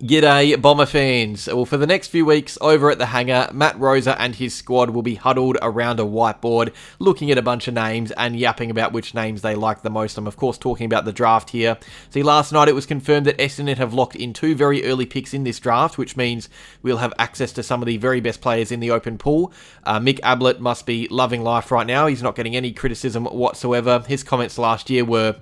G'day, Bomber fans. Well, for the next few weeks over at the hangar, Matt Rosa and his squad will be huddled around a whiteboard, looking at a bunch of names and yapping about which names they like the most. I'm, of course, talking about the draft here. See, last night it was confirmed that Essendon have locked in 2 very early picks in this draft, which means we'll have access to some of the very best players in the open pool. Mick Ablett must be loving life right now. He's not getting any criticism whatsoever. His comments last year were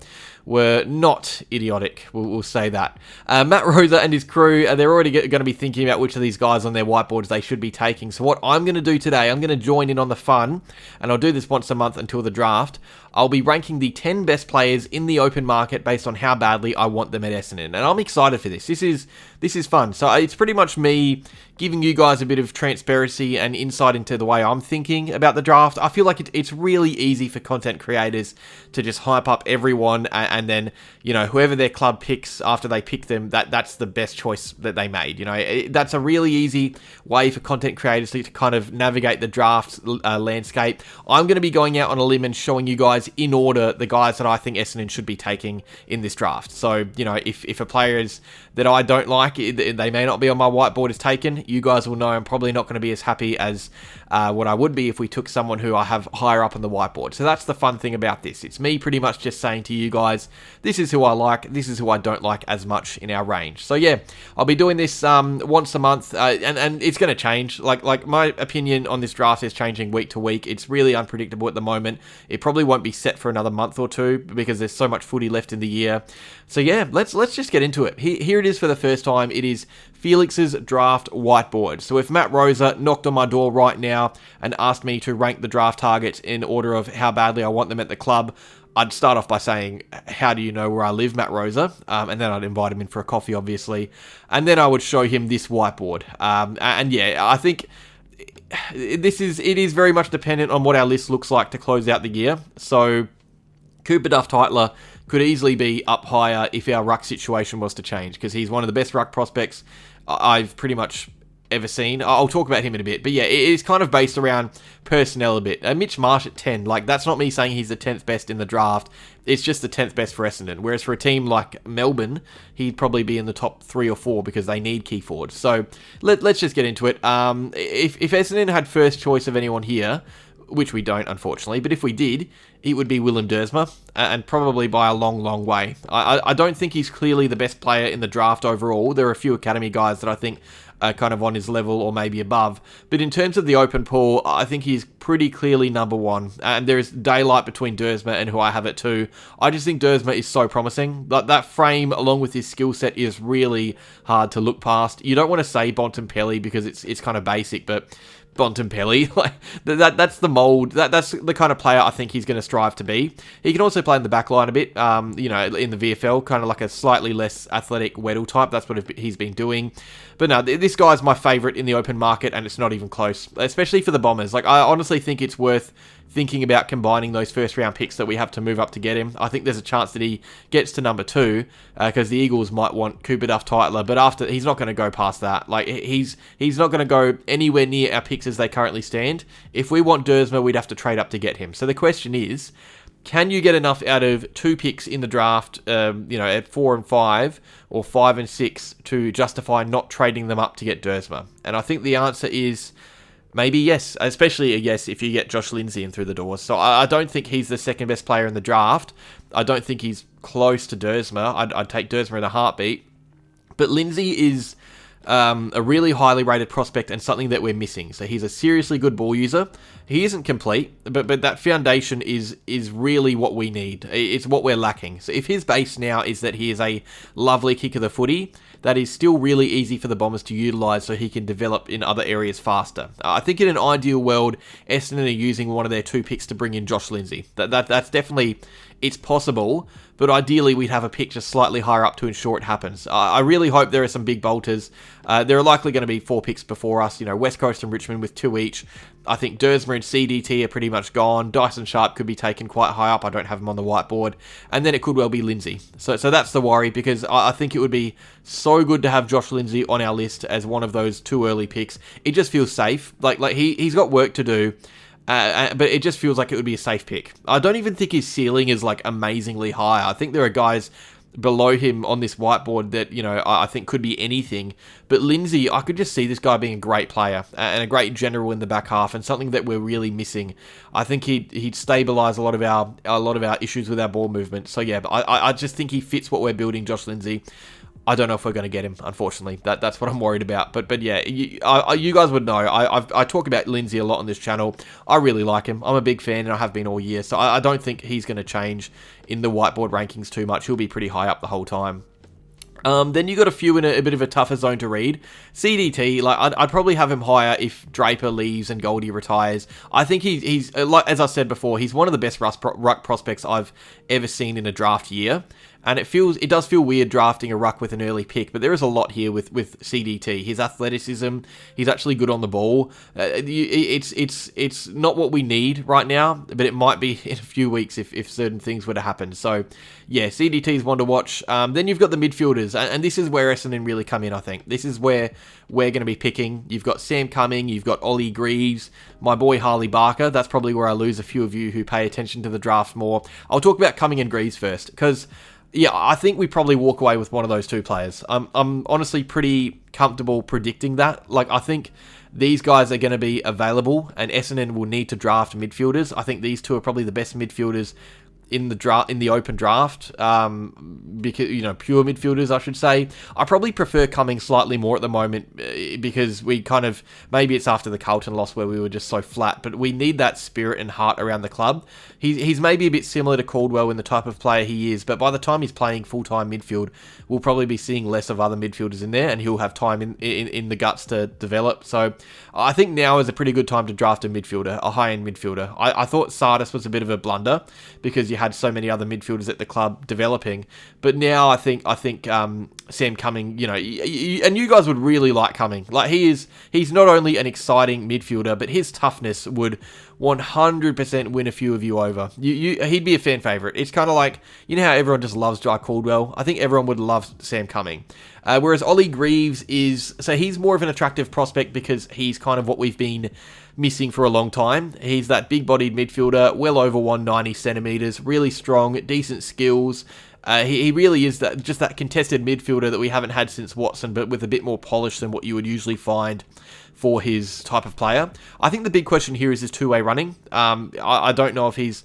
not idiotic, we'll say that. Matt Rosa and his crew, they're already going to be thinking about which of these guys on their whiteboards they should be taking. So what I'm going to do today, I'm going to join in on the fun, and I'll do this once a month until the draft. I'll be ranking the 10 best players in the open market based on how badly I want them at Essendon. And I'm excited for this. This is fun. So it's pretty much me giving you guys a bit of transparency and insight into the way I'm thinking about the draft. I feel like it's really easy for content creators to just hype up everyone and then, whoever their club picks after they pick them, that's the best choice that they made. That's a really easy way for content creators to kind of navigate the draft landscape. I'm going to be going out on a limb and showing you guys in order the guys that I think Essendon should be taking in this draft. So, if a player is that I don't like, they may not be on my whiteboard is taken, you guys will know I'm probably not going to be as happy as what I would be if we took someone who I have higher up on the whiteboard. So that's the fun thing about this. It's me pretty much just saying to you guys, this is who I like, this is who I don't like as much in our range. So yeah, I'll be doing this once a month, and it's going to change. Like my opinion on this draft is changing week to week. It's really unpredictable at the moment. It probably won't be set for another month or two because there's so much footy left in the year. So yeah, let's just get into it. Here it is for the first time. It is Felix's draft whiteboard. So if Matt Rosa knocked on my door right now and asked me to rank the draft targets in order of how badly I want them at the club, I'd start off by saying, how do you know where I live, Matt Rosa? And then I'd invite him in for a coffee, obviously. And then I would show him this whiteboard. And yeah, I think it is very much dependent on what our list looks like to close out the year. So Cooper Duff-Tytler could easily be up higher if our ruck situation was to change, because he's one of the best ruck prospects I've pretty much ever seen. I'll talk about him in a bit, but yeah, it is kind of based around personnel a bit. Mitch Marsh at 10, that's not me saying he's the 10th best in the draft. It's just the 10th best for Essendon. Whereas for a team like Melbourne, he'd probably be in the top 3 or 4 because they need key forwards. So let's just get into it. If Essendon had first choice of anyone here, which we don't, unfortunately, but if we did, it would be Willem Dersma, and probably by a long, long way. I don't think he's clearly the best player in the draft overall. There are a few academy guys that I think are kind of on his level or maybe above. But in terms of the open pool, I think he's pretty clearly number one. And there is daylight between Dersma and who I have at 2. I just think Dersma is so promising. That frame, along with his skill set, is really hard to look past. You don't want to say Bontempelli because it's kind of basic, but Bontempelli, that's the mould. That's the kind of player I think he's going to strive to be. He can also play in the back line a bit, in the VFL, kind of like a slightly less athletic Weddle type. That's what he's been doing. But no, this guy's my favourite in the open market, and it's not even close, especially for the Bombers. I honestly think it's worth thinking about combining those first round picks that we have to move up to get him. I think there's a chance that he gets to number 2 because the Eagles might want Cooper Duff-Tytler, but after he's not going to go past that. He's not going to go anywhere near our picks as they currently stand. If we want Dersma, we'd have to trade up to get him. So the question is, can you get enough out of 2 picks in the draft, at 4 and 5 or 5 and 6 to justify not trading them up to get Dersma? And I think the answer is maybe yes, especially a yes if you get Josh Lindsay in through the doors. So I don't think he's the second best player in the draft. I don't think he's close to Dersma. I'd take Dersma in a heartbeat. But Lindsay is a really highly rated prospect and something that we're missing. So he's a seriously good ball user. He isn't complete, but that foundation is really what we need. It's what we're lacking. So if his base now is that he is a lovely kick of the footy, that is still really easy for the Bombers to utilise so he can develop in other areas faster. I think in an ideal world, Essendon are using one of their 2 picks to bring in Josh Lindsay. That's definitely, it's possible, but ideally we'd have a pick just slightly higher up to ensure it happens. I really hope there are some big bolters. There are likely going to be 4 picks before us, West Coast and Richmond with 2 each. I think Dersma and CDT are pretty much gone. Dyson Sharp could be taken quite high up. I don't have him on the whiteboard. And then it could well be Lindsay. So that's the worry, because I think it would be so good to have Josh Lindsay on our list as one of those 2 early picks. It just feels safe. He's got work to do. But it just feels like it would be a safe pick. I don't even think his ceiling is amazingly high. I think there are guys below him on this whiteboard that, I think could be anything. But Lindsay, I could just see this guy being a great player and a great general in the back half, and something that we're really missing. I think he'd stabilise a lot of our issues with our ball movement. So yeah, but I just think he fits what we're building, Josh Lindsay. I don't know if we're going to get him, unfortunately. That's what I'm worried about. But yeah, you guys would know. I talk about Lindsay a lot on this channel. I really like him. I'm a big fan, and I have been all year. So I don't think he's going to change in the whiteboard rankings too much. He'll be pretty high up the whole time. Then you got a few in a bit of a tougher zone to read. CDT, I'd probably have him higher if Draper leaves and Goldie retires. I think he's like, as I said before, he's one of the best ruck prospects I've ever seen in a draft year. And it does feel weird drafting a ruck with an early pick, but there is a lot here with CDT. His athleticism, he's actually good on the ball. It's not what we need right now, but it might be in a few weeks if certain things were to happen. So, yeah, CDT is one to watch. Then you've got the midfielders, and this is where Essendon really come in, I think. This is where we're going to be picking. You've got Sam Cumming, you've got Ollie Greaves, my boy Harley Barker. That's probably where I lose a few of you who pay attention to the draft more. I'll talk about Cumming and Greaves first, because yeah, I think we probably walk away with one of those two players. I'm honestly pretty comfortable predicting that. I think these guys are going to be available, and Essendon will need to draft midfielders. I think these two are probably the best midfielders in the open draft, because pure midfielders, I should say. I probably prefer Cumming slightly more at the moment, because we kind of, maybe it's after the Carlton loss where we were just so flat, but we need that spirit and heart around the club. He's maybe a bit similar to Caldwell in the type of player he is, but by the time he's playing full-time midfield, we'll probably be seeing less of other midfielders in there, and he'll have time in the guts to develop. So I think now is a pretty good time to draft a midfielder, a high-end midfielder. I thought Sardis was a bit of a blunder, because you had so many other midfielders at the club developing, but now I think Sam Cumming, and you guys would really like Cumming. He's not only an exciting midfielder, but his toughness would 100% win a few of you over. He'd be a fan favourite. It's kind of like, how everyone just loves Jai Caldwell? I think everyone would love Sam Cumming. Whereas Ollie Greaves he's more of an attractive prospect because he's kind of what we've been missing for a long time. He's that big-bodied midfielder, well over 190 centimetres, really strong, decent skills. He really is that contested midfielder that we haven't had since Watson, but with a bit more polish than what you would usually find for his type of player. I think the big question here is his two-way running. I don't know if his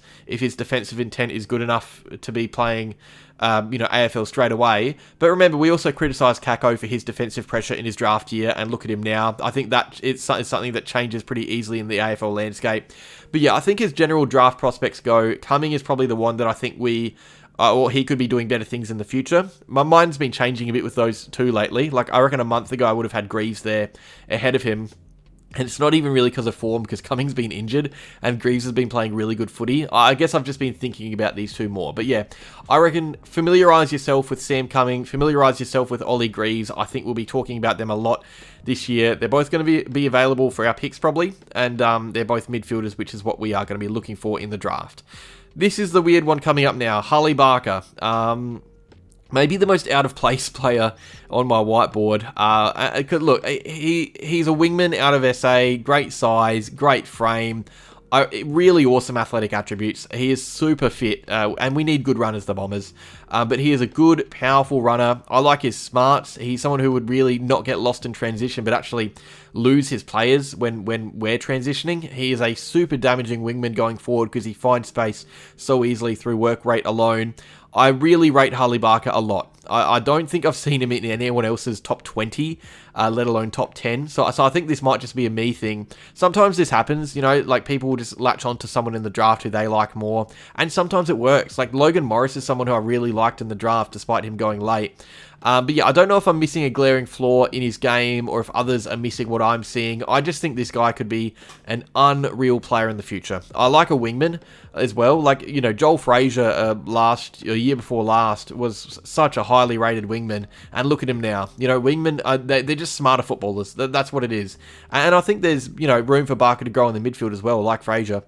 defensive intent is good enough to be playing AFL straight away. But remember, we also criticised Kako for his defensive pressure in his draft year, and look at him now. I think that it's something that changes pretty easily in the AFL landscape. But yeah, I think as general draft prospects go, Cumming is probably the one that I think or he could be doing better things in the future. My mind's been changing a bit with those two lately. I reckon a month ago I would have had Greaves there ahead of him. And it's not even really because of form, because Cumming's been injured and Greaves has been playing really good footy. I guess I've just been thinking about these two more. But yeah, I reckon familiarise yourself with Sam Cumming, familiarise yourself with Ollie Greaves. I think we'll be talking about them a lot this year. They're both going to be available for our picks probably, and they're both midfielders, which is what we are going to be looking for in the draft. This is the weird one coming up now. Harley Barker. Maybe the most out-of-place player on my whiteboard. Look, he's a wingman out of SA. Great size, great frame. Really awesome athletic attributes. He is super fit, and we need good runners, the Bombers. But he is a good, powerful runner. I like his smarts. He's someone who would really not get lost in transition, but actually lose his players when we're transitioning. He is a super damaging wingman going forward because he finds space so easily through work rate alone. I really rate Harley Barker a lot. I don't think I've seen him in anyone else's top 20, let alone top 10. So I think this might just be a me thing. Sometimes this happens, people will just latch on to someone in the draft who they like more. And sometimes it works. Logan Morris is someone who I really liked in the draft despite him going late. But yeah, I don't know if I'm missing a glaring flaw in his game or if others are missing what I'm seeing. I just think this guy could be an unreal player in the future. I like a wingman as well. Joel Frazier year before last was such a highly rated wingman, and look at him now. Wingmen, they're just smarter footballers. That's what it is. And I think there's, room for Barker to grow in the midfield as well, like Frazier.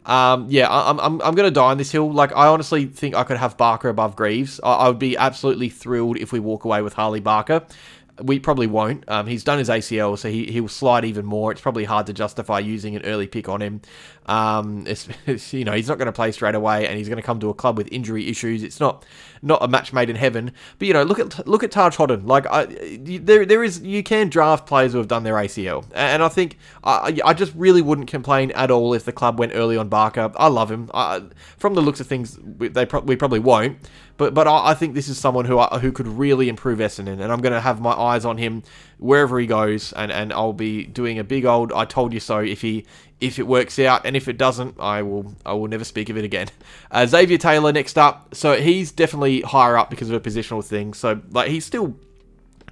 I'm going to die on this hill. I honestly think I could have Barker above Greaves. I would be absolutely thrilled if we walk away with Harley Barker. We probably won't. He's done his ACL, so he'll slide even more. It's probably hard to justify using an early pick on him. He's not going to play straight away, and he's going to come to a club with injury issues. It's not a match made in heaven. But look at Taj Hodden. Like you can draft players who have done their ACL, and I think I just really wouldn't complain at all if the club went early on Barker. I love him. From the looks of things, we probably won't. But I think this is someone who could really improve Essendon, and I'm going to have my eyes on him wherever he goes, and I'll be doing a big old "I told you so" if it works out, and if it doesn't, I will never speak of it again. Xavier Taylor next up, so he's definitely higher up because of a positional thing. So like he's still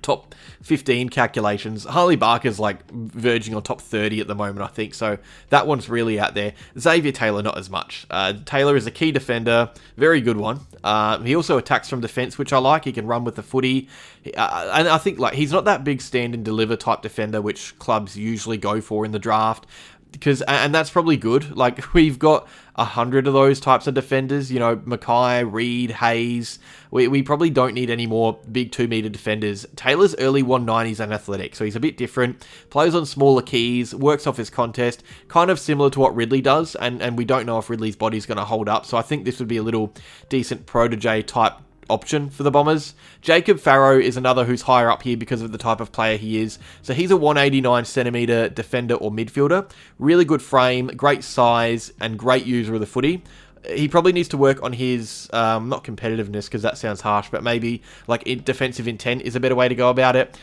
top 15 calculations. Harley Barker's like verging on top 30 at the moment, I think. So that one's really out there. Xavier Taylor, not as much. Taylor is a key defender, very good one. He also attacks from defence, which I like. He can run with the footy. And I think like he's not that big stand and deliver type defender, which clubs usually go for in the draft. And that's probably good. Like, we've got 100 of those types of defenders. Mackay, Reed, Hayes. We probably don't need any more big 2-metre defenders. Taylor's early 190s and athletic, so he's a bit different. Plays on smaller keys, works off his contest, kind of similar to what Ridley does, and we don't know if Ridley's body's going to hold up, so I think this would be a little decent protege type option for the Bombers. Jacob Farrow is another who's higher up here because of the type of player he is. So he's a 189cm defender or midfielder. Really good frame, great size, and great user of the footy. He probably needs to work on his, not competitiveness, because that sounds harsh, but maybe like defensive intent is a better way to go about it.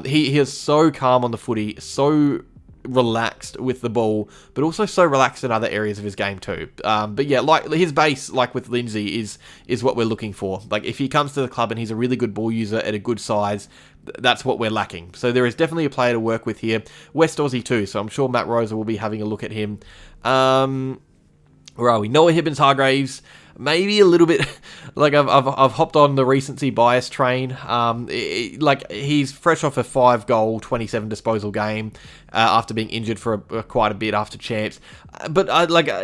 He is so calm on the footy, so relaxed with the ball, but also so relaxed in other areas of his game too. But yeah, like his base, like with Lindsay, is what we're looking for. Like if he comes to the club and he's a really good ball user at a good size, that's what we're lacking. So there is definitely a player to work with here. West Aussie too, so I'm sure Matt Rosa will be having a look at him. Where are we? Noah Hibbins-Hargraves. Maybe a little bit, like I've hopped on the recency bias train. Like he's fresh off a 5-goal, 27 disposal game after being injured for quite a bit after champs. But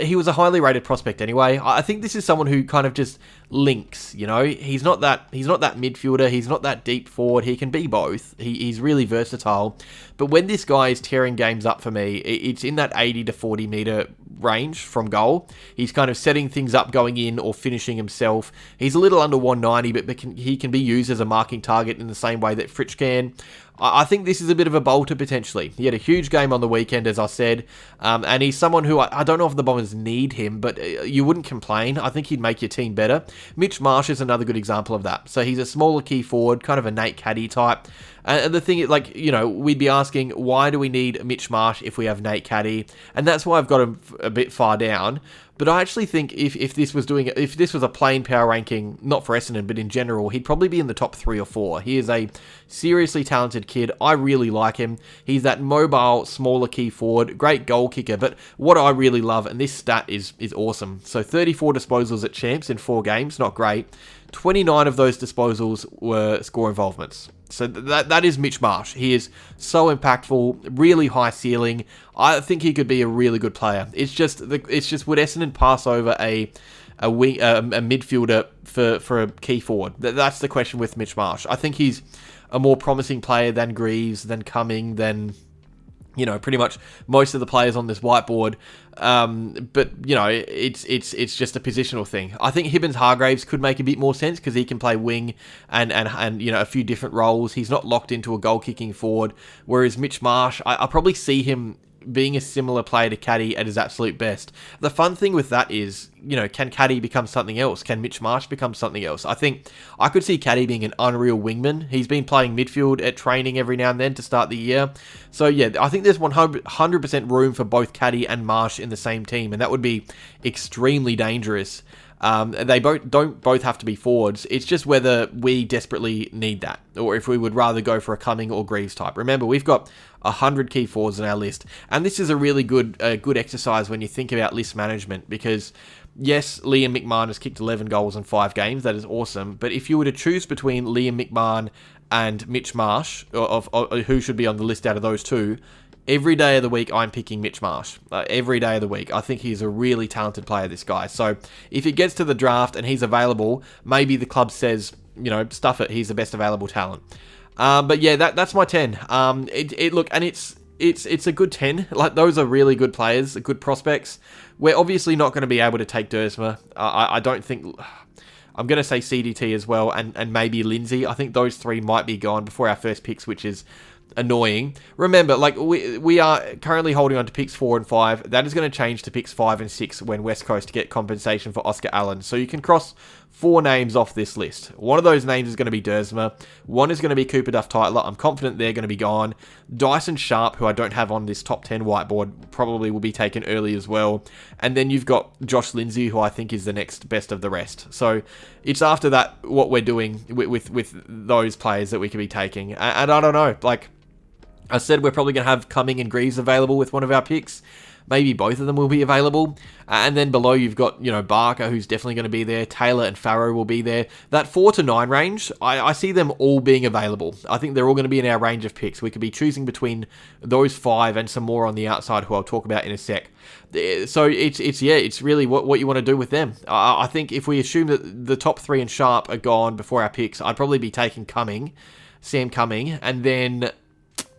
he was a highly rated prospect anyway. I think this is someone who kind of just links. He's not that midfielder. He's not that deep forward. He can be both. He's really versatile. But when this guy is tearing games up for me, it's in that 80 to 40 meter range from goal. He's kind of setting things up going in or finishing himself. He's a little under 190, but he can be used as a marking target in the same way that Fritsch can. I think this is a bit of a bolter potentially. He had a huge game on the weekend, as I said, and he's someone who I don't know if the Bombers need him, but you wouldn't complain. I think he'd make your team better. Mitch Marsh is another good example of that. So he's a smaller key forward, kind of a Nate Caddy type. And the thing is, we'd be asking, why do we need Mitch Marsh if we have Nate Caddy? And that's why I've got him a bit far down. But I actually think if this was a plain power ranking, not for Essendon, but in general, he'd probably be in the top 3 or 4. He is a seriously talented kid. I really like him. He's that mobile, smaller key forward, great goal kicker. But what I really love, and this stat is awesome. So 34 disposals at champs in 4 games, not great. 29 of those disposals were score involvements. So that is Mitch Marsh. He is so impactful, really high ceiling. I think he could be a really good player. It's just would Essendon pass over a midfielder for a key forward? That's the question with Mitch Marsh. I think he's a more promising player than Greaves, than Cumming, than pretty much most of the players on this whiteboard. But it's just a positional thing. I think Hibbins-Hargraves could make a bit more sense because he can play wing and a few different roles. He's not locked into a goal kicking forward. Whereas Mitch Marsh, I probably see him being a similar player to Caddy at his absolute best. The fun thing with that is, can Caddy become something else? Can Mitch Marsh become something else? I think I could see Caddy being an unreal wingman. He's been playing midfield at training every now and then to start the year. So yeah, I think there's 100% room for both Caddy and Marsh in the same team, and that would be extremely dangerous. They don't both have to be forwards. It's just whether we desperately need that, or if we would rather go for a Cumming or Greaves type. Remember, we've got 100 key forwards on our list, and this is a really good exercise when you think about list management, because yes, Liam McMahon has kicked 11 goals in 5 games. That is awesome. But if you were to choose between Liam McMahon and Mitch Marsh, of who should be on the list out of those two, every day of the week, I'm picking Mitch Marsh. Every day of the week. I think he's a really talented player, this guy. So if it gets to the draft and he's available, maybe the club says, stuff it, he's the best available talent. But yeah, that's my 10. Look, and it's a good 10. Like, those are really good players, good prospects. We're obviously not going to be able to take Dersma. I don't think... I'm going to say CDT as well, and maybe Lindsay. I think those three might be gone before our first picks, which is annoying. Remember, like, we are currently holding on to picks 4 and 5. That is going to change to picks 5 and 6 when West Coast get compensation for Oscar Allen. So you can cross 4 names off this list. One of those names is going to be Dersma. One is going to be Cooper Duff-Tytler. I'm confident they're going to be gone. Dyson Sharp, who I don't have on this top 10 whiteboard, probably will be taken early as well. And then you've got Josh Lindsay, who I think is the next best of the rest. So it's after that what we're doing with those players that we could be taking. And I don't know, like I said, we're probably going to have Cumming and Greaves available with one of our picks. Maybe both of them will be available. And then below you've got, Barker, who's definitely going to be there. Taylor and Farrow will be there. That 4 to 9 range, I see them all being available. I think they're all going to be in our range of picks. We could be choosing between those 5 and some more on the outside who I'll talk about in a sec. So it's really what you want to do with them. I think if we assume that the top 3 and Sharp are gone before our picks, I'd probably be taking Sam Cumming, and then...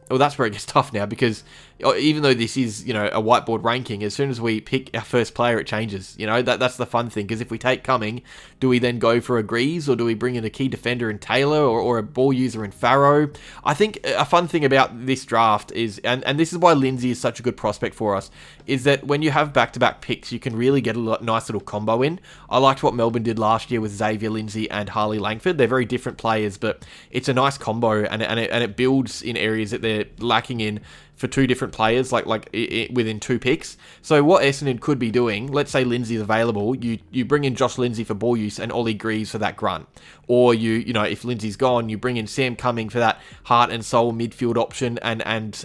Well, that's where it gets tough now, because even though this is, a whiteboard ranking, as soon as we pick our first player, it changes. That's the fun thing, because if we take Cumming, do we then go for a Greaves, or do we bring in a key defender in Taylor, or a ball user in Farrow? I think a fun thing about this draft is, and this is why Lindsay is such a good prospect for us, is that when you have back-to-back picks, you can really get a nice little combo in. I liked what Melbourne did last year with Xavier Lindsay and Harley Langford. They're very different players, but it's a nice combo, and it builds in areas that they're lacking in for 2 different players, within 2 picks. So what Essendon could be doing, let's say Lindsay's available, you bring in Josh Lindsay for ball use and Ollie Greaves for that grunt. Or if Lindsay's gone, you bring in Sam Cumming for that heart and soul midfield option, and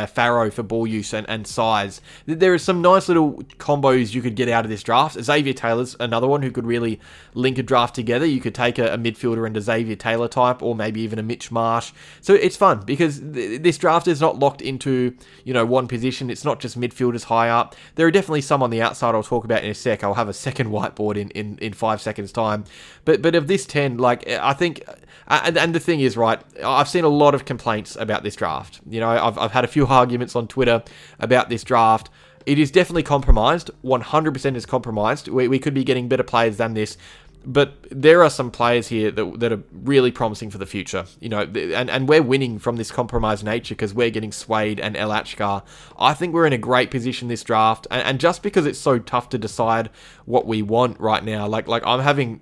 Farrow for ball use and size. There are some nice little combos you could get out of this draft. Xavier Taylor's another one who could really link a draft together. You could take a midfielder and a Xavier Taylor type, or maybe even a Mitch Marsh. So it's fun, because this draft is not locked into one position. It's not just midfielders high up. There are definitely some on the outside I'll talk about in a sec. I'll have a second whiteboard in 5 seconds time. But of this 10, I think, and the thing is, right, I've seen a lot of complaints about this draft. I've had a few arguments on Twitter about this draft. It is definitely compromised. 100% is compromised. We could be getting better players than this. But there are some players here that are really promising for the future, and we're winning from this compromised nature because we're getting Swade and El Achkar. I think we're in a great position this draft, and just because it's so tough to decide what we want right now, like I'm having,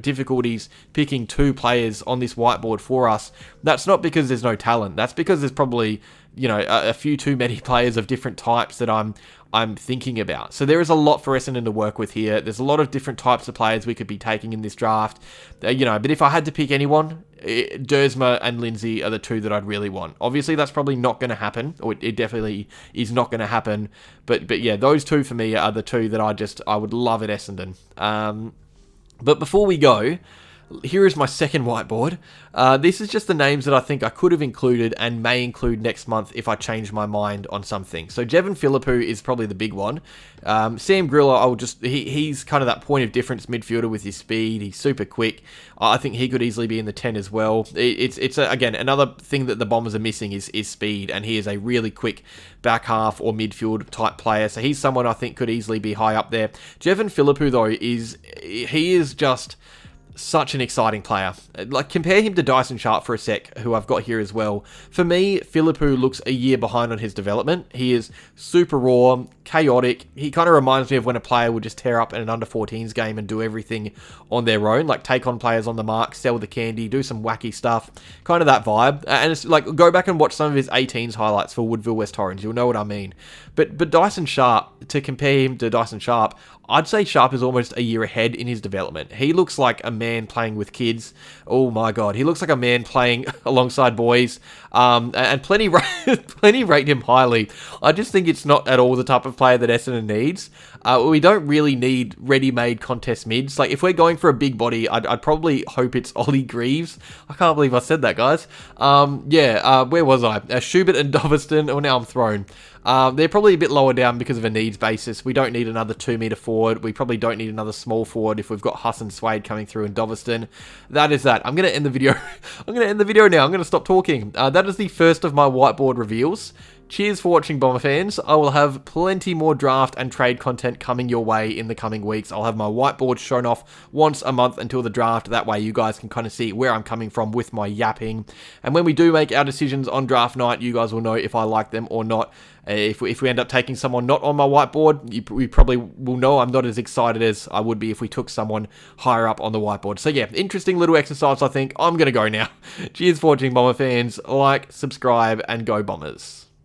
difficulties picking 2 players on this whiteboard for us. That's not because there's no talent. That's because there's probably, a few too many players of different types that I'm thinking about. So there is a lot for Essendon to work with here. There's a lot of different types of players we could be taking in this draft. But if I had to pick anyone, Dersma and Lindsay are the 2 that I'd really want. Obviously, that's probably not going to happen, or it definitely is not going to happen. But yeah, those 2 for me are the 2 that I would love at Essendon. But before we go, here is my second whiteboard. This is just the names that I think I could have included and may include next month if I change my mind on something. So Jevon Philippou is probably the big one. Sam Griller, he's kind of that point of difference midfielder with his speed. He's super quick. I think he could easily be in the 10 as well. It's again, another thing that the Bombers are missing is speed, and he is a really quick back half or midfield type player. So he's someone I think could easily be high up there. Jevon Philippou, though, he is just such an exciting player. Compare him to Dyson Sharp for a sec, who I've got here as well. For me, Philippou looks a year behind on his development. He is super raw, chaotic. He kind of reminds me of when a player would just tear up in an under-14s game and do everything on their own, take on players on the mark, sell the candy, do some wacky stuff, kind of that vibe. And it's go back and watch some of his 18s highlights for Woodville West Torrens. You'll know what I mean. But Dyson Sharp, to compare him to Dyson Sharp, I'd say Sharp is almost a year ahead in his development. He looks like a man playing with kids. Oh my God. He looks like a man playing alongside boys. And plenty rate him highly. I just think it's not at all the type of player that Essendon needs. We don't really need ready-made contest mids. Like, if we're going for a big body, I'd probably hope it's Ollie Greaves. I can't believe I said that, guys. Where was I? Schubert and Doveston. Oh, now I'm thrown. They're probably a bit lower down because of a needs basis. We don't need another 2-meter forward. We probably don't need another small forward if we've got Huss and Swade coming through in Doveston. That is that. I'm going to end the video. I'm going to end the video now. I'm going to stop talking. That is the first of my whiteboard reveals. Cheers for watching, Bomber fans. I will have plenty more draft and trade content coming your way in the coming weeks. I'll have my whiteboard shown off once a month until the draft. That way you guys can kind of see where I'm coming from with my yapping. And when we do make our decisions on draft night, you guys will know if I like them or not. If we end up taking someone not on my whiteboard, we probably will know I'm not as excited as I would be if we took someone higher up on the whiteboard. So yeah, interesting little exercise, I think. I'm going to go now. Cheers for watching, Bomber fans. Like, subscribe, and go Bombers.